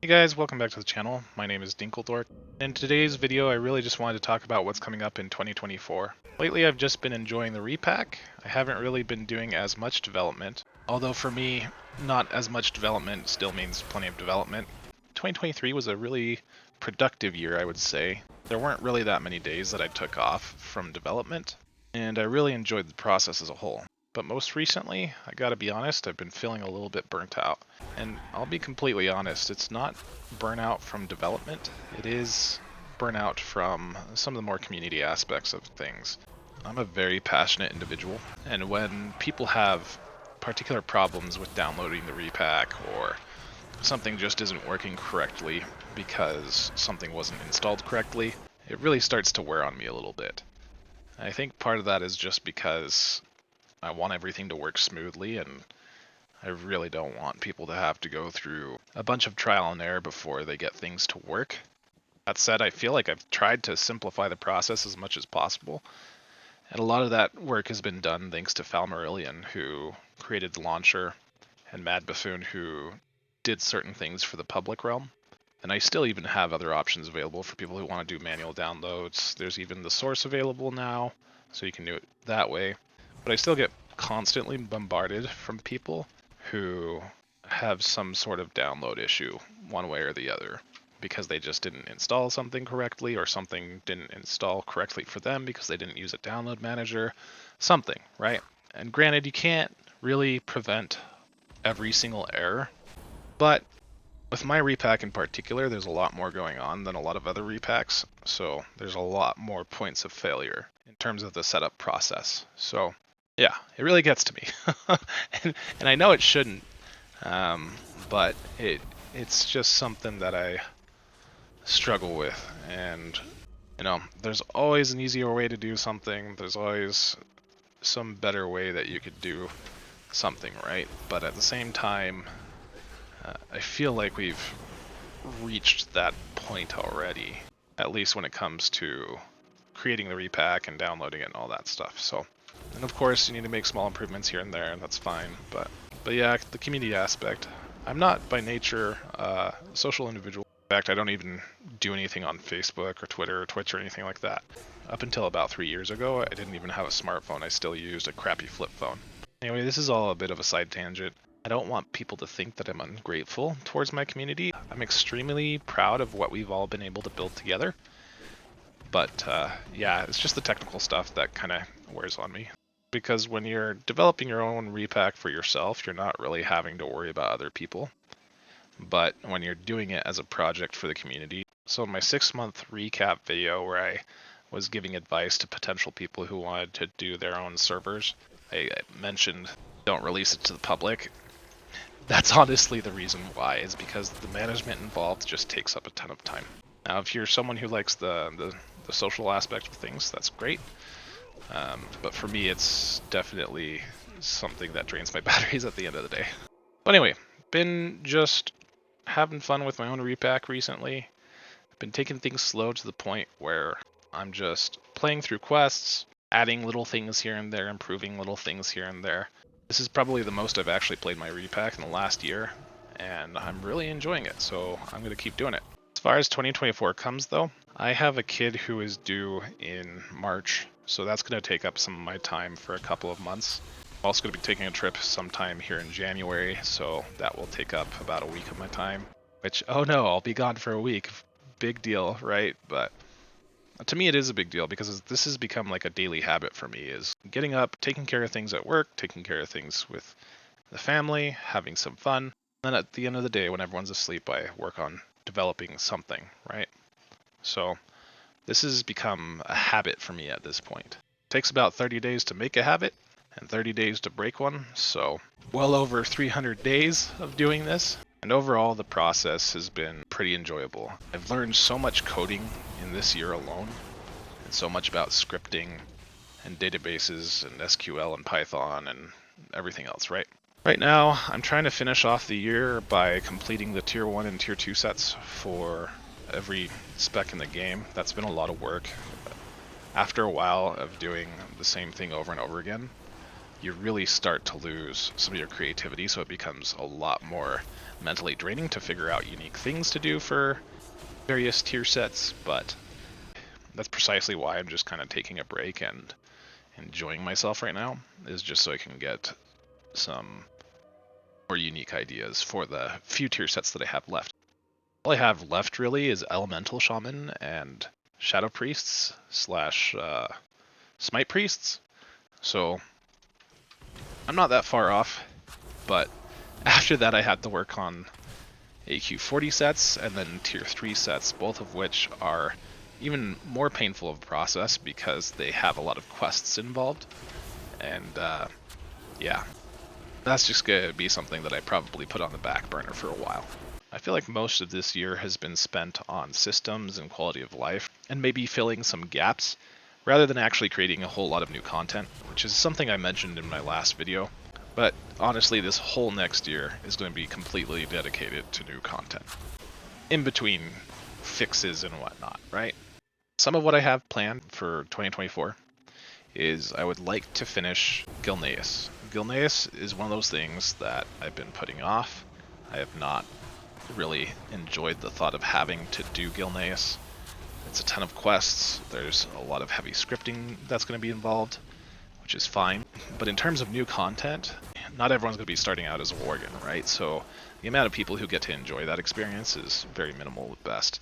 Hey guys, welcome back to the channel. My name is Dinklepack. In today's video, I really just wanted to talk about what's coming up in 2024. Lately, I've just been enjoying the Repack. I haven't really been doing as much development, although for me, not as much development still means plenty of development. 2023 was a really productive year, I would say. There weren't really that many days that I took off from development, and I really enjoyed the process as a whole. But most recently, I gotta be honest, I've been feeling a little bit burnt out. And I'll be completely honest, it's not burnout from development, it is burnout from some of the more community aspects of things. I'm a very passionate individual, and when people have particular problems with downloading the Repack, or something just isn't working correctly because something wasn't installed correctly, it really starts to wear on me a little bit. I think part of that is just because I want everything to work smoothly, and I really don't want people to have to go through a bunch of trial and error before they get things to work. That said, I feel like I've tried to simplify the process as much as possible, and a lot of that work has been done thanks to Falmarillion, who created the launcher, and Mad Buffoon, who did certain things for the public realm. And I still even have other options available for people who want to do manual downloads. There's even the source available now, so you can do it that way. But I still get constantly bombarded from people who have some sort of download issue one way or the other because they just didn't install something correctly, or something didn't install correctly for them because they didn't use a download manager, something, right? And granted, you can't really prevent every single error, but with my repack in particular, there's a lot more going on than a lot of other repacks, so there's a lot more points of failure in terms of the setup process. So yeah, it really gets to me. and I know it shouldn't, but it's just something that I struggle with. And there's always an easier way to do something. There's always some better way that you could do something, right? But at the same time, I feel like we've reached that point already, at least when it comes to creating the repack and downloading it and all that stuff. So, and of course, you need to make small improvements here and there, and that's fine. But yeah, the community aspect. I'm not by nature a social individual. In fact, I don't even do anything on Facebook or Twitter or Twitch or anything like that. Up until about 3 years ago, I didn't even have a smartphone. I still used a crappy flip phone. Anyway, this is all a bit of a side tangent. I don't want people to think that I'm ungrateful towards my community. I'm extremely proud of what we've all been able to build together. But yeah, it's just the technical stuff that kind of wears on me. Because when you're developing your own repack for yourself, you're not really having to worry about other people. But when you're doing it as a project for the community, so in my 6-month recap video where I was giving advice to potential people who wanted to do their own servers, I mentioned don't release it to the public. That's honestly the reason why, is because the management involved just takes up a ton of time. Now, if you're someone who likes the social aspect of things, that's great. But for me, it's definitely something that drains my batteries at the end of the day. But anyway, been just having fun with my own repack recently. I've been taking things slow to the point where I'm just playing through quests, adding little things here and there, improving little things here and there. This is probably the most I've actually played my repack in the last year, and I'm really enjoying it, so I'm going to keep doing it. As far as 2024 comes, though, I have a kid who is due in March, so that's going to take up some of my time for a couple of months. I'm also going to be taking a trip sometime here in January, so that will take up about a week of my time. Which, oh no, I'll be gone for a week. Big deal, right? But to me it is a big deal, because this has become like a daily habit for me, is getting up, taking care of things at work, taking care of things with the family, having some fun. And then at the end of the day, when everyone's asleep, I work on developing something, right? So this has become a habit for me at this point. It takes about 30 days to make a habit and 30 days to break one, so well over 300 days of doing this. And overall, the process has been pretty enjoyable. I've learned so much coding in this year alone, and so much about scripting and databases and SQL and Python and everything else, right? Right now, I'm trying to finish off the year by completing the Tier 1 and Tier 2 sets for every spec in the game. That's been a lot of work. After a while of doing the same thing over and over again, you really start to lose some of your creativity, so it becomes a lot more mentally draining to figure out unique things to do for various tier sets, but that's precisely why I'm just kind of taking a break and enjoying myself right now, is just so I can get some more unique ideas for the few tier sets that I have left. All I have left really is Elemental Shaman and Shadow Priests slash Smite Priests, so I'm not that far off, but after that I had to work on AQ 40 sets and then tier 3 sets, both of which are even more painful of a process because they have a lot of quests involved. And yeah, that's just going to be something that I probably put on the back burner for a while. I feel like most of this year has been spent on systems and quality of life, and maybe filling some gaps, rather than actually creating a whole lot of new content, which is something I mentioned in my last video. But honestly, this whole next year is going to be completely dedicated to new content, in between fixes and whatnot, right? Some of what I have planned for 2024 is I would like to finish Gilneas. Gilneas is one of those things that I've been putting off. I have not really enjoyed the thought of having to do Gilneas. It's a ton of quests, there's a lot of heavy scripting that's going to be involved, which is fine. But in terms of new content, not everyone's going to be starting out as a Worgen, right? So the amount of people who get to enjoy that experience is very minimal at best.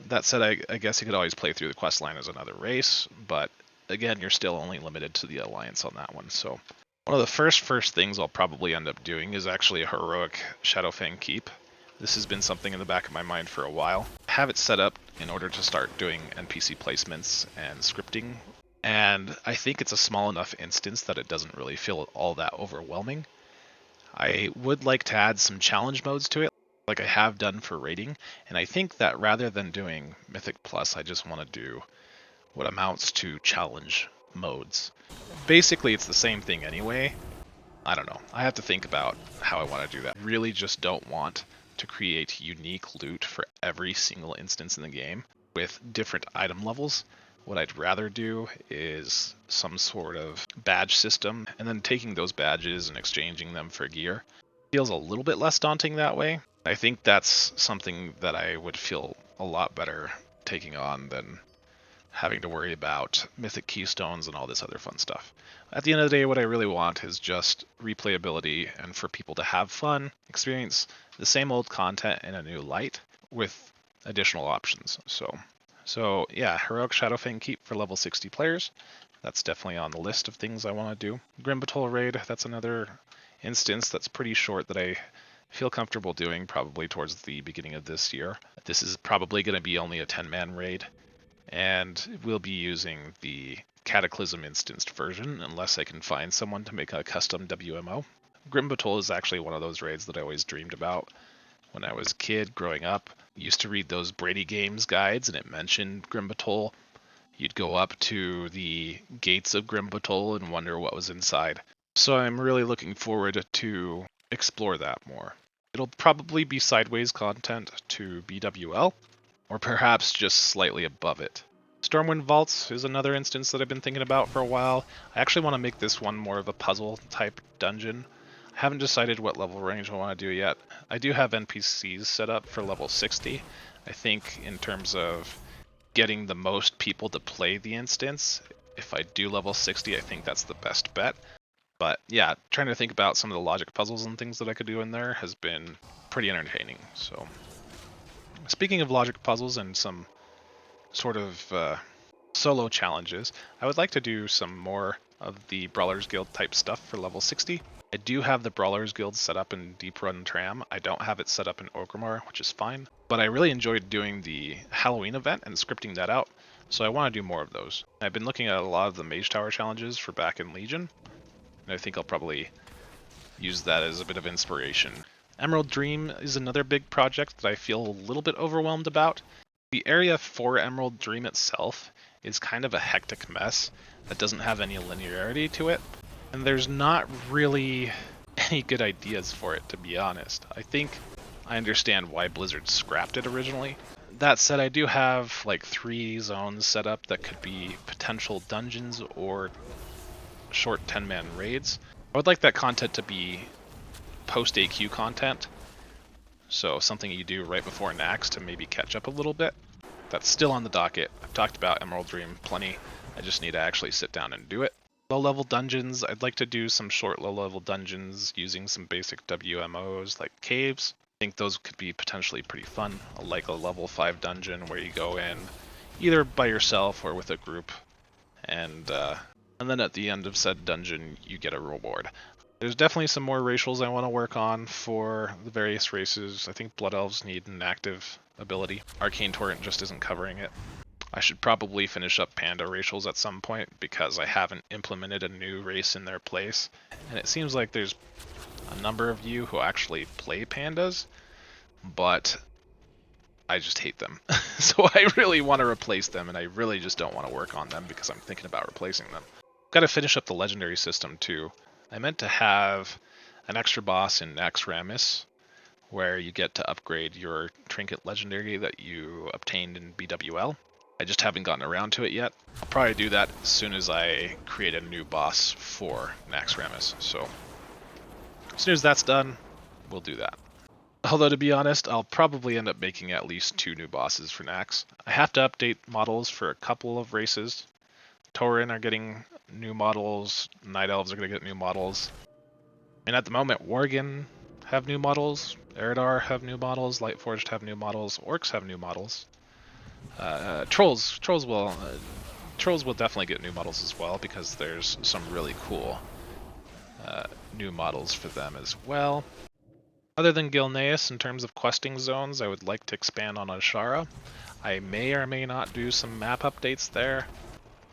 That said, I guess you could always play through the quest line as another race, but again, you're still only limited to the Alliance on that one. So one of the first things I'll probably end up doing is actually a heroic Shadowfang Keep. This has been something in the back of my mind for a while. I have it set up in order to start doing NPC placements and scripting, and I think it's a small enough instance that it doesn't really feel all that overwhelming. I would like to add some challenge modes to it, like I have done for raiding, and I think that rather than doing Mythic Plus, I just want to do what amounts to challenge modes. Basically, it's the same thing anyway. I don't know. I have to think about how I want to do that. I really just don't want to create unique loot for every single instance in the game with different item levels. What I'd rather do is some sort of badge system, and then taking those badges and exchanging them for gear. Feels a little bit less daunting that way. I think that's something that I would feel a lot better taking on than having to worry about mythic keystones and all this other fun stuff. At the end of the day, what I really want is just replayability and for people to have fun, experience the same old content in a new light with additional options. So yeah, Heroic Shadowfang Keep for level 60 players. That's definitely on the list of things I want to do. Grim Batol Raid, that's another instance that's pretty short that I feel comfortable doing probably towards the beginning of this year. This is probably going to be only a 10-man raid, and we'll be using the Cataclysm instanced version unless I can find someone to make a custom WMO. Grim Batol is actually one of those raids that I always dreamed about when I was a kid growing up. I used to read those Brady Games guides and it mentioned Grim Batol. You'd go up to the gates of Grim Batol and wonder what was inside. So I'm really looking forward to explore that more. It'll probably be sideways content to BWL, or perhaps just slightly above it. Stormwind Vaults is another instance that I've been thinking about for a while. I actually want to make this one more of a puzzle type dungeon. I haven't decided what level range I want to do yet. I do have NPCs set up for level 60. I think in terms of getting the most people to play the instance, if I do level 60, I think that's the best bet. But yeah, trying to think about some of the logic puzzles and things that I could do in there has been pretty entertaining. So speaking of logic puzzles and some sort of solo challenges, I would like to do some more of the Brawlers Guild type stuff for level 60. I do have the Brawlers Guild set up in Deep Run Tram. I don't have it set up in Orgrimmar, which is fine. But I really enjoyed doing the Halloween event and scripting that out, so I want to do more of those. I've been looking at a lot of the Mage Tower challenges for back in Legion, and I think I'll probably use that as a bit of inspiration. Emerald Dream is another big project that I feel a little bit overwhelmed about. The area for Emerald Dream itself is kind of a hectic mess that doesn't have any linearity to it, and there's not really any good ideas for it, to be honest. I think I understand why Blizzard scrapped it originally. That said, I do have like 3 zones set up that could be potential dungeons or short 10-man raids. I would like that content to be post-AQ content, so something you do right before Nax to maybe catch up a little bit. That's still on the docket. I've talked about Emerald Dream plenty. I just need to actually sit down and do it. Low-level dungeons, I'd like to do some short low-level dungeons using some basic WMOs like caves. I think those could be potentially pretty fun, like a level 5 dungeon where you go in either by yourself or with a group, and then at the end of said dungeon you get a reward. There's definitely some more racials I want to work on for the various races. I think Blood Elves need an active ability. Arcane Torrent just isn't covering it. I should probably finish up Panda racials at some point because I haven't implemented a new race in their place. And it seems like there's a number of you who actually play Pandas, but I just hate them. So I really want to replace them, and I really just don't want to work on them because I'm thinking about replacing them. Got to finish up the legendary system too. I meant to have an extra boss in Naxxramas where you get to upgrade your trinket legendary that you obtained in BWL. I just haven't gotten around to it yet. I'll probably do that as soon as I create a new boss for Naxxramas. So as soon as that's done, we'll do that. Although to be honest, I'll probably end up making at least 2 new bosses for Nax. I have to update models for a couple of races. Tauren are getting new models, Night Elves are going to get new models. And at the moment, Worgen have new models, Eridar have new models, Lightforged have new models, Orcs have new models. Trolls will definitely get new models as well because there's some really cool new models for them as well. Other than Gilneas, in terms of questing zones, I would like to expand on Ashara. I may or may not do some map updates there.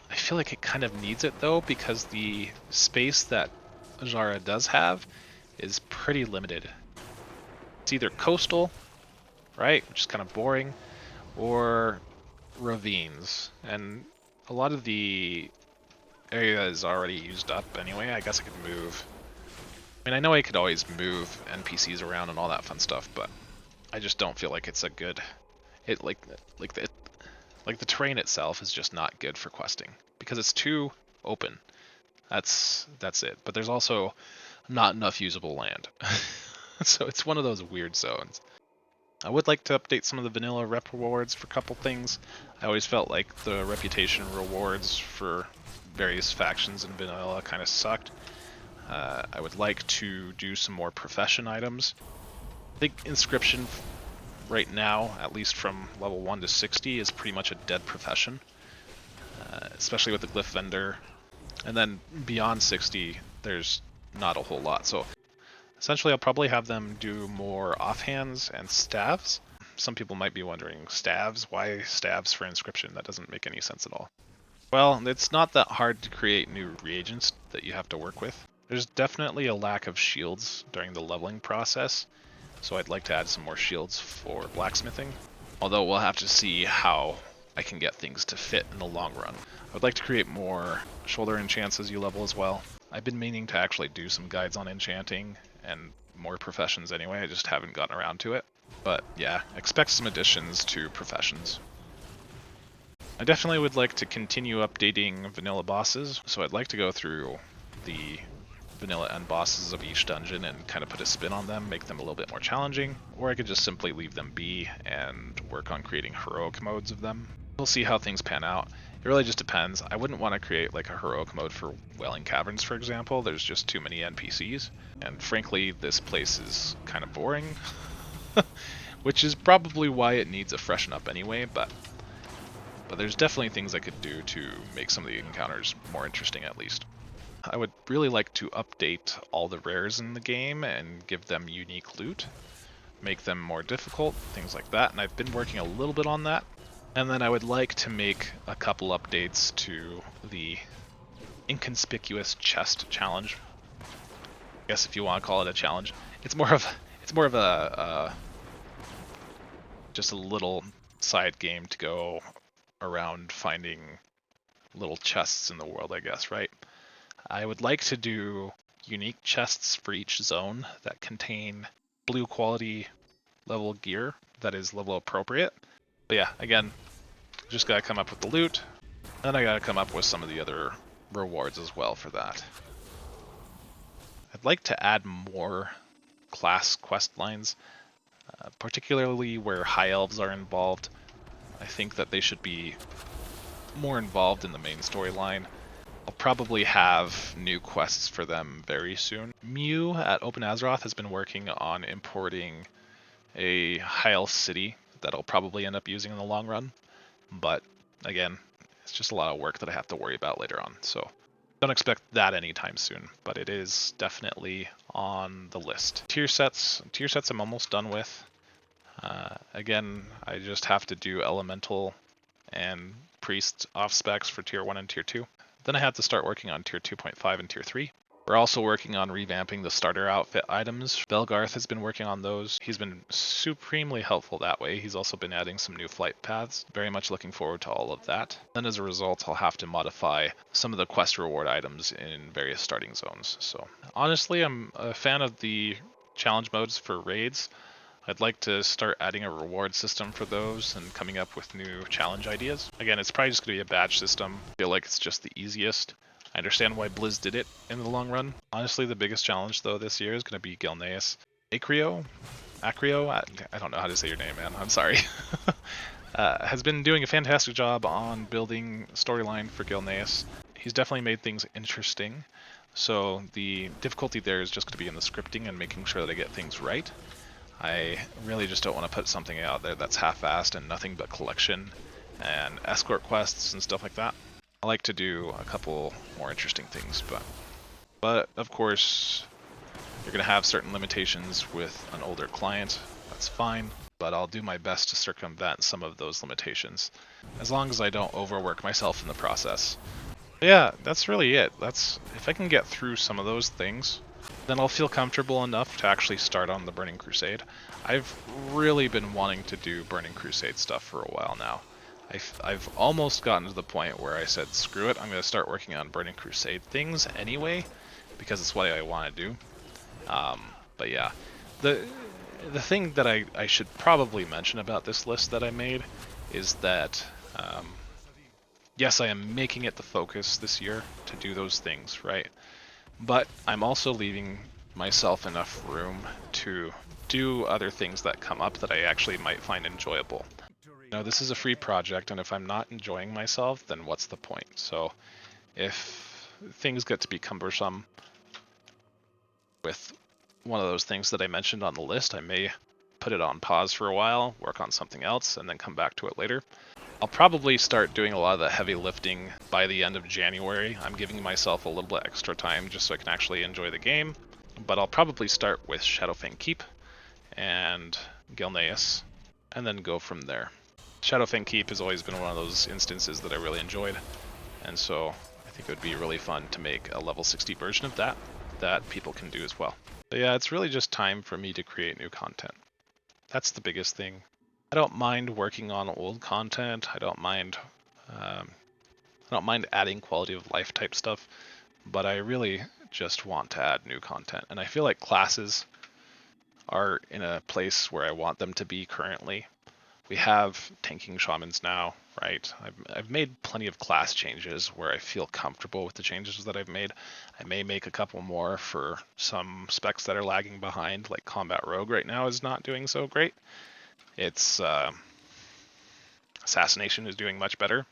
I feel like it kind of needs it though, because the space that Ashara does have is pretty limited. It's either coastal, right, which is kind of boring, or ravines. And a lot of the area is already used up anyway. I guess I could move. I mean, I know I could always move NPCs around and all that fun stuff, but I just don't feel like it's a good. Like the terrain itself is just not good for questing because it's too open. That's it. But there's also not enough usable land, so it's one of those weird zones. I would like to update some of the vanilla rep rewards for a couple things. I always felt like the reputation rewards for various factions in vanilla kind of sucked. I would like to do some more profession items. I think inscription right now, at least from level 1 to 60, is pretty much a dead profession, especially with the glyph vendor. And then beyond 60, there's not a whole lot. So essentially I'll probably have them do more offhands and staves. Some people might be wondering, staves? Why staves for inscription? That doesn't make any sense at all. Well, it's not that hard to create new reagents that you have to work with. There's definitely a lack of shields during the leveling process, so I'd like to add some more shields for blacksmithing. Although we'll have to see how I can get things to fit in the long run. I would like to create more shoulder enchants as you level as well. I've been meaning to actually do some guides on enchanting and more professions anyway, I just haven't gotten around to it. But yeah, expect some additions to professions. I definitely would like to continue updating vanilla bosses, so I'd like to go through the vanilla end bosses of each dungeon and kind of put a spin on them, make them a little bit more challenging, or I could just simply leave them be and work on creating heroic modes of them. We'll see how things pan out. It really just depends. I wouldn't want to create like a heroic mode for Wailing Caverns, for example. There's just too many NPCs, and frankly, this place is kind of boring, which is probably why it needs a freshen up anyway, but there's definitely things I could do to make some of the encounters more interesting at least. I would really like to update all the rares in the game and give them unique loot, make them more difficult, things like that, and I've been working a little bit on that. And then I would like to make a couple updates to the inconspicuous chest challenge. I guess if you want to call it a challenge, it's more of a just a little side game to go around finding little chests in the world, I guess, right? I would like to do unique chests for each zone that contain blue quality level gear that is level appropriate. But yeah, again, just gotta come up with the loot, and I gotta come up with some of the other rewards as well for that. I'd like to add more class quest lines, particularly where high elves are involved. I think that they should be more involved in the main storyline. I'll probably have new quests for them very soon. Mew at Open Azeroth has been working on importing a high elf city that I'll probably end up using in the long run, but again, it's just a lot of work that I have to worry about later on, so don't expect that anytime soon, but it is definitely on the list. Tier sets I'm almost done with. Again, I just have to do elemental and priest off specs for tier 1 and tier 2. Then I have to start working on tier 2.5 and tier 3. We're also working on revamping the starter outfit items. Belgarth has been working on those. He's been supremely helpful that way. He's also been adding some new flight paths. Very much looking forward to all of that. Then as a result, I'll have to modify some of the quest reward items in various starting zones. So honestly, I'm a fan of the challenge modes for raids. I'd like to start adding a reward system for those and coming up with new challenge ideas. Again, it's probably just going to be a badge system. I feel like it's just the easiest. I understand why Blizz did it in the long run. Honestly, the biggest challenge though this year is going to be Gilneas. Acrio, I don't know how to say your name, man. I'm sorry. Has been doing a fantastic job on building storyline for Gilneas. He's definitely made things interesting. So the difficulty there is just going to be in the scripting and making sure that I get things right. I really just don't want to put something out there that's half-assed and nothing but collection and escort quests and stuff like that. I like to do a couple more interesting things, but of course you're going to have certain limitations with an older client. That's fine, but I'll do my best to circumvent some of those limitations as long as I don't overwork myself in the process. But yeah, that's really it. If I can get through some of those things, then I'll feel comfortable enough to actually start on the Burning Crusade. I've really been wanting to do Burning Crusade stuff for a while now. I've almost gotten to the point where I said, screw it, I'm going to start working on Burning Crusade things anyway, because it's what I want to do. But yeah, the thing that I should probably mention about this list that I made is that, yes, I am making it the focus this year to do those things, right? But I'm also leaving myself enough room to do other things that come up that I actually might find enjoyable. You know, this is a free project, and if I'm not enjoying myself, then what's the point? So if things get to be cumbersome with one of those things that I mentioned on the list, I may put it on pause for a while, work on something else, and then come back to it later. I'll probably start doing a lot of the heavy lifting by the end of January. I'm giving myself a little bit extra time just so I can actually enjoy the game, but I'll probably start with Shadowfang Keep and Gilneas, and then go from there. Shadowfang Keep has always been one of those instances that I really enjoyed, and so I think it would be really fun to make a level 60 version of that people can do as well. But yeah, it's really just time for me to create new content. That's the biggest thing. I don't mind working on old content. I don't mind adding quality of life type stuff, but I really just want to add new content. And I feel like classes are in a place where I want them to be currently. We have tanking shamans now, right? I've made plenty of class changes where I feel comfortable with the changes that I've made. I may make a couple more for some specs that are lagging behind, like Combat Rogue right now is not doing so great. It's Assassination is doing much better,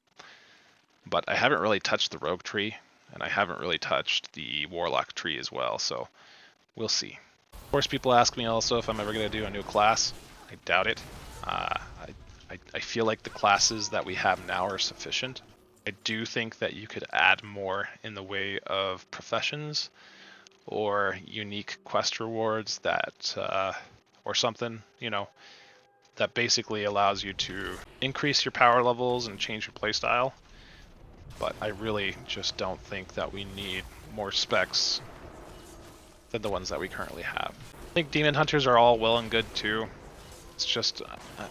but I haven't really touched the Rogue tree, and I haven't really touched the Warlock tree as well, so we'll see. Of course, people ask me also if I'm ever going to do a new class. I doubt it. I feel like the classes that we have now are sufficient. I do think that you could add more in the way of professions or unique quest rewards that, or something, you know, that basically allows you to increase your power levels and change your playstyle. But I really just don't think that we need more specs than the ones that we currently have. I think Demon Hunters are all well and good too. It's just,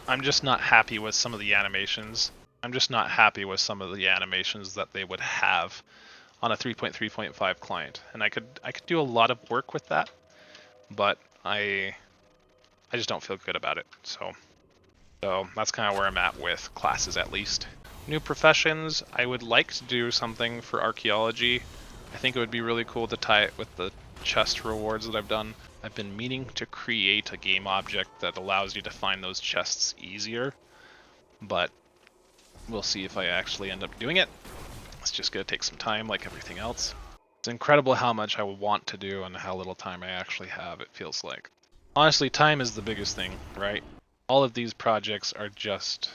I'm just not happy with some of the animations. I'm just not happy with some of the animations that they would have on a 3.3.5 client. And I could do a lot of work with that, but I just don't feel good about it. So that's kind of where I'm at with classes, at least. New professions, I would like to do something for archaeology. I think it would be really cool to tie it with the chest rewards that I've done. I've been meaning to create a game object that allows you to find those chests easier, but we'll see if I actually end up doing it. It's just gonna take some time like everything else. It's incredible how much I want to do and how little time I actually have, it feels like. Honestly, time is the biggest thing, right? All of these projects are just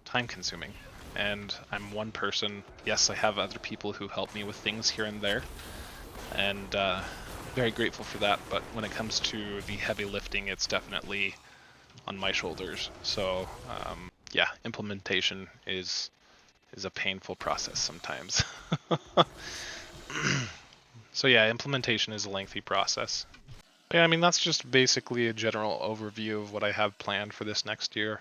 time consuming. And I'm one person. Yes, I have other people who help me with things here and there, and very grateful for that. But when it comes to the heavy lifting, it's definitely on my shoulders. So yeah, implementation is a painful process sometimes. So yeah, implementation is a lengthy process. Yeah, I mean, that's just basically a general overview of what I have planned for this next year.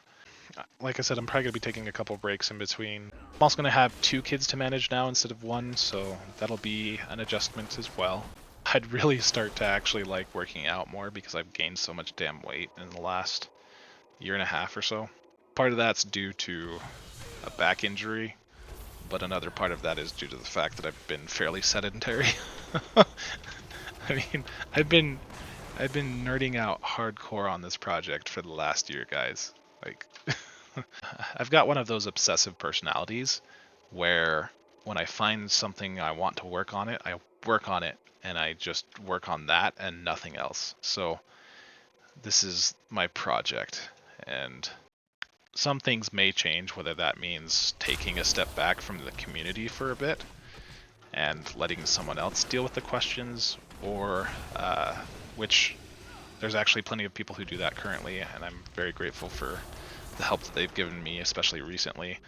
Like I said, I'm probably going to be taking a couple breaks in between. I'm also going to have 2 kids to manage now instead of 1, so that'll be an adjustment as well. I'd really start to actually like working out more because I've gained so much damn weight in the last year and a half or so. Part of that's due to a back injury, but another part of that is due to the fact that I've been fairly sedentary. I mean, I've been nerding out hardcore on this project for the last year, guys. Like, I've got one of those obsessive personalities where when I find something I want to work on it, I work on it and I just work on that and nothing else. So this is my project, and some things may change, whether that means taking a step back from the community for a bit and letting someone else deal with the questions, or which there's actually plenty of people who do that currently, and I'm very grateful for the help that they've given me, especially recently.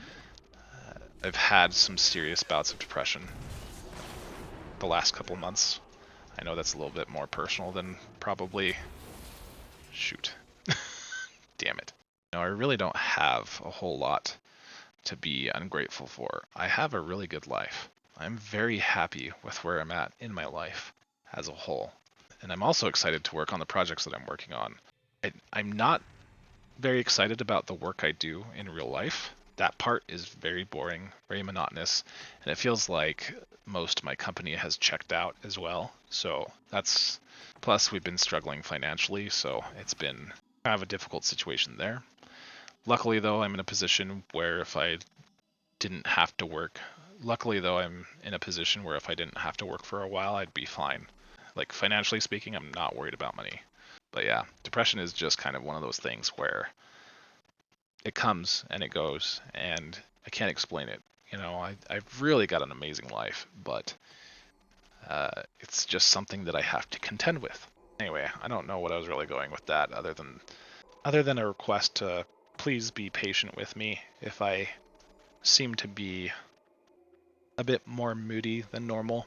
I've had some serious bouts of depression the last couple months. I know that's a little bit more personal than probably... Shoot. Damn it. No, I really don't have a whole lot to be ungrateful for. I have a really good life. I'm very happy with where I'm at in my life as a whole. And I'm also excited to work on the projects that I'm working on. I'm not very excited about the work I do in real life. That part is very boring, very monotonous, and it feels like most of my company has checked out as well. So that's, plus we've been struggling financially, so it's been kind of a difficult situation there. Luckily though, I'm in a position where if I didn't have to work, for a while, I'd be fine. Like, financially speaking, I'm not worried about money. But yeah, depression is just kind of one of those things where it comes and it goes, and I can't explain it. You know, I've really got an amazing life, but it's just something that I have to contend with. Anyway, I don't know what I was really going with that, other than a request to please be patient with me if I seem to be a bit more moody than normal,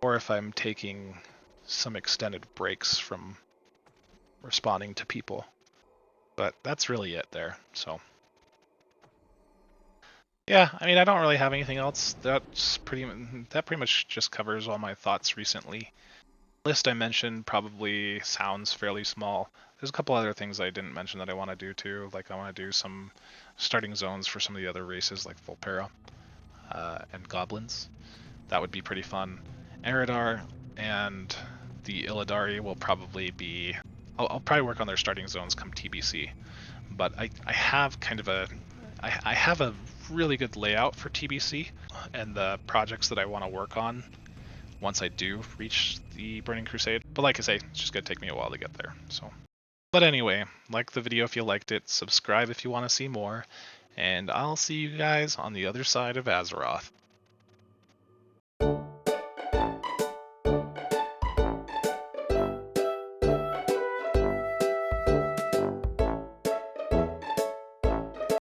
or if I'm taking some extended breaks from responding to people. But that's really it there, so. Yeah, I mean, I don't really have anything else. That pretty much just covers all my thoughts recently. The list I mentioned probably sounds fairly small. There's a couple other things I didn't mention that I want to do too. Like I want to do some starting zones for some of the other races like Volpera and Goblins. That would be pretty fun. Eridar and the Illidari will probably be... I'll probably work on their starting zones come TBC. But I have kind of I have a really good layout for TBC and the projects that I want to work on once I do reach the Burning Crusade. But like I say, it's just going to take me a while to get there. So, but anyway, like the video if you liked it, subscribe if you want to see more, and I'll see you guys on the other side of Azeroth.